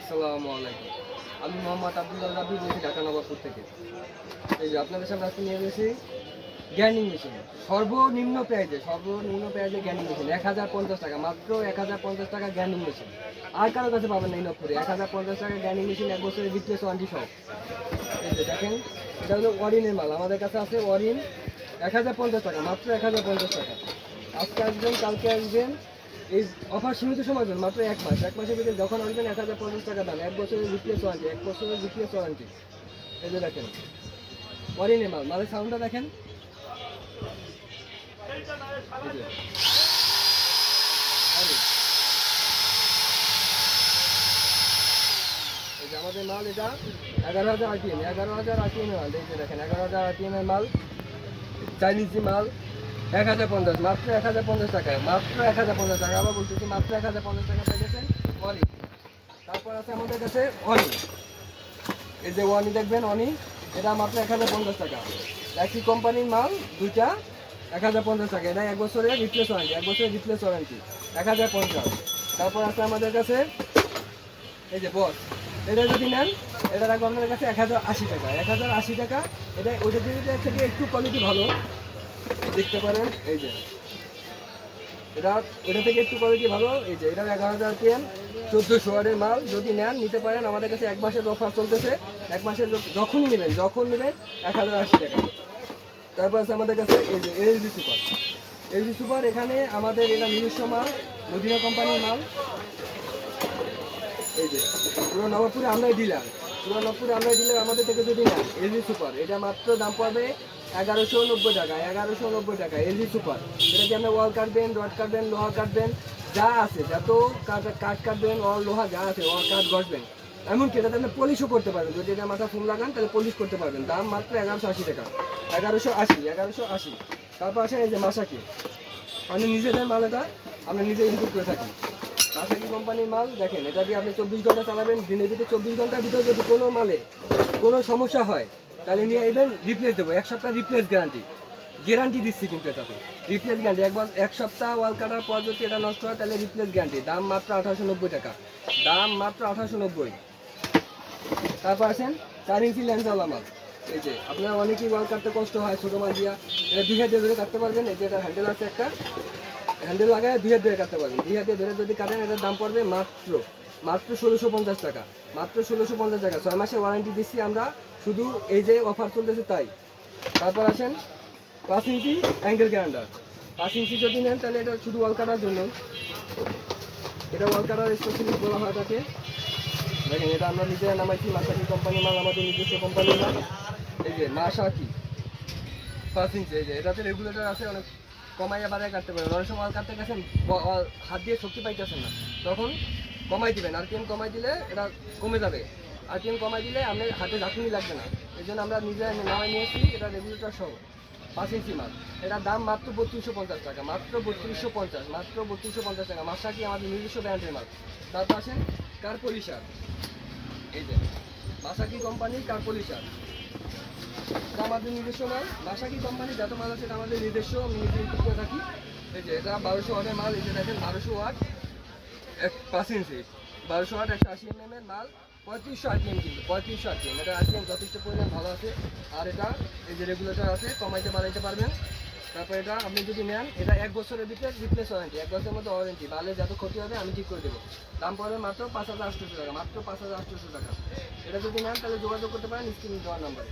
আসসালামু আলাইকুম। আমি মোহাম্মদ আব্দুল্লাহ রাবি বলছি ঢাকা নবাবপুর থেকে। এই যে আপনাদের সামনে আজকে নিয়ে এসেছি গ্যানিং মেশিন। সর্বনিম্ন প্রাইজে গ্যানিং মেশিন 1050 টাকা, মাত্র 1050 টাকা গ্যানিং মেশিন। আর কারো কাছে পাবেন না এই নবপুরে 1050 টাকা গ্যানিং মেশিন, 1 বছরের রিপ্লেস ওয়ারেন্টি সহ। এই যে দেখেন, এটা হলো ওয়ারিনের মাল, আমাদের কাছে আছে ওয়ারিন। 1050 টাকা, মাত্র 1050 টাকা। আজকে আসবেন, কালকে আসবেন, এই অফার সীমিত সময়ের জন্য, মাত্র 1 মাস। 1 মাসের ভিতরে যখন আসবেন 1050 টাকা দাম, 1 বছরের রিপ্লেস ওয়ারেন্টি, 1 বছরের রিপ্লেস ওয়ারেন্টি। এই যে দেখেন ওয়ারিনের মাল, মালের সাউন্ডটা দেখেন। এই যে Orin। এই যে আমাদের মাল, এটা 11,000 RPM, 11,000 RPM এর মাল। এই যে দেখেন 11,000 RPM এর মাল, চাইনিজি মাল। 1050, মাত্র 1050 টাকায়, মাত্র 1050 টাকা। আবার বলতেছি মাত্র 1050 টাকা পেয়ে গেছেন ওয়ানি। তারপর আছে আমাদের কাছে ওয়ানি। এই যে ওয়ানি দেখবেন, ওয়ানি এটা মাত্র 1050 টাকা। একই কোম্পানির মাল, দুইটা 1050 টাকা। এটা 1 বছরের রিপ্লেস ওয়ারেন্টি, 1 বছরের রিপ্লেস ওয়ারেন্টি, 1050। তারপর আছে আমাদের কাছে এই যে বস, এটা যদি নেন এটা রাখবো আপনাদের কাছে 1080 টাকা, 1080 টাকা। এটা ওইটা থেকে একটু কোয়ালিটি ভালো দেখতে পারেন। এই যে এটা ওইটা থেকে একটু কোয়ালিটি ভালো। এই যে এটা 11,000 RPM, 1400 ওয়াটের মাল। যদি নেন নিতে পারেন, আমাদের কাছে 1 মাসের অফার চলতেছে। 1 মাসের যখনই নেবেন 1080 টাকা। তারপর আছে আমাদের কাছে এই যে এলজি সুপার। এলজি সুপার এখানে আমাদের এটা নিজস্ব মাল, মদিনা কোম্পানির মাল। এই যে পুরো নবাবপুরে আমরাই ডিলার, আমাদের থেকে যদি নেন এলজি সুপার, এটা মাত্র দাম পড়বে 1190 টাকা, 1190 টাকা এলজি সুপার। এটা কি আপনি ওয়াল কাটবেন, রড কাটবেন, লোহা কাটবেন, যা আছে, যত কাঠ কাটবেন, অল লোহা যা আছে, অল কাঠ ঘষবেন, এমনকি এটাতে আপনি পলিশও করতে পারবেন। যদি এটা মাথা ফুল লাগান তাহলে পলিশ করতে পারবেন। দাম মাত্র 1180 টাকা, 1180। তারপর আসেন এই যে মাসাকি, আমি নিজেদের মাল, এটা আমরা নিজে ইনপুট করে থাকি। মাসাকি কোম্পানির মাল দেখেন, এটা দিয়ে আপনি 24 ঘন্টা চালাবেন। দিনের ভিতরে 24 ঘন্টার ভিতরে যদি কোনো মালে কোনো সমস্যা হয় তাহলে নিয়ে আসবেন, রিপ্লেস দেবো। 1 সপ্তাহ রিপ্লেস গ্যারান্টি দিচ্ছি। কিন্তু এটাতে রিপ্লেস গ্যারান্টি, একবার 1 সপ্তাহ ওয়াল কাটার পর যদি এটা নষ্ট হয় তাহলে রিপ্লেস গ্যারান্টি। দাম মাত্র 1890 টাকা, দাম মাত্র 1890। তারপর আসেন 4 ইঞ্চি লেন্সওয়ালা মাল। এই যে আপনারা অনেকেই ওয়াল কাটতে কষ্ট হয় ছোটো মাল দিয়া, এটা 2 হাত দিয়ে ধরে কাটতে পারবেন। এই যে এটা হ্যান্ডেল আছে, একটা হ্যান্ডেল লাগায় 2 হাত ধরে কাটতে পারবেন। 2 হাত দিয়ে ধরে যদি কাটেন এটার দাম পড়বে মাত্র 1650 টাকা, মাত্র 1650 টাকা। 6 মাসের ওয়ারেন্টি দিচ্ছি আমরা, শুধু এই যে অফার চলতেছে তাই। তারপর আসেন 5 ইঞ্চি অ্যাঙ্গেল গ্রাইন্ডার। 5 ইঞ্চি যদি নেন তাহলে এটা শুধু ওয়াল কাটার জন্য, এটা ওয়াল কাটার স্পেশালিস্ট বলা হয় তাকে। দেখেন এটা আমরা নিজেরা নামাইছি, মাসাকি কোম্পানির মাল, আমাদের নিজস্ব কোম্পানির মাল। এই যে মাসাকি 5 ইঞ্চি, এই যে এটাতে রেগুলেটর আছে, অনেক কমাইয়া বাড়ায় কাটতে পারেন। অনেক সময় কাটতে গেছেন হাত দিয়ে শক্তি পাইতেছেন না, তখন কমাই দিবেন। আরপিএম কমাই দিলে এটা কমে যাবে, আরপিএম কমাই দিলে আপনার হাতে ঝাঁকুনি লাগবে না। এই জন্য আমরা নিজেরা নামাই নিয়েছি, এটা রেগুলেটর সহ 5 ইঞ্চি মাল। এটার দাম মাত্র 3250 টাকা, মাত্র 3250, মাত্র 3250 টাকা। মাসাকি আমাদের নিজস্ব ব্র্যান্ডের মাল। তারপর আসেন কার পলিশার। এই যে মাসাকি কোম্পানির কার পলিশার, এটা আমাদের নিজস্ব মাল। মাসাকি কোম্পানির যত মাল আছে এটা আমাদের নিজস্ব, আমি নিজে ইনপুট করে থাকি। এই যে এটা 1200 ওয়াটের মাল। এই যে দেখেন 1200 ওয়াট, 5 ইঞ্চি, 1200 ওয়াট, 180 mm এর মাল, 3500 RPM। কিন্তু 3500 RPM, এটা RPM যথেষ্ট পরিমাণ ভালো আছে। আর এটা এই যে রেগুলেটর আছে, কমাইতে বাড়াইতে পারবেন। তারপর এটা আপনি যদি নেন, এটা 1 বছরের ভিতরে রিপ্লেস ওয়ারেন্টি, 1 বছরের মধ্যে ওয়ারেন্টি। বালে যত ক্ষতি হবে আমি ঠিক করে দেবো। দাম পড়বে মাত্র 5800 টাকা, মাত্র 5800 টাকা। এটা যদি নেন তাহলে যোগাযোগ করতে পারেন স্ক্রিনে দেওয়ার নাম্বারে।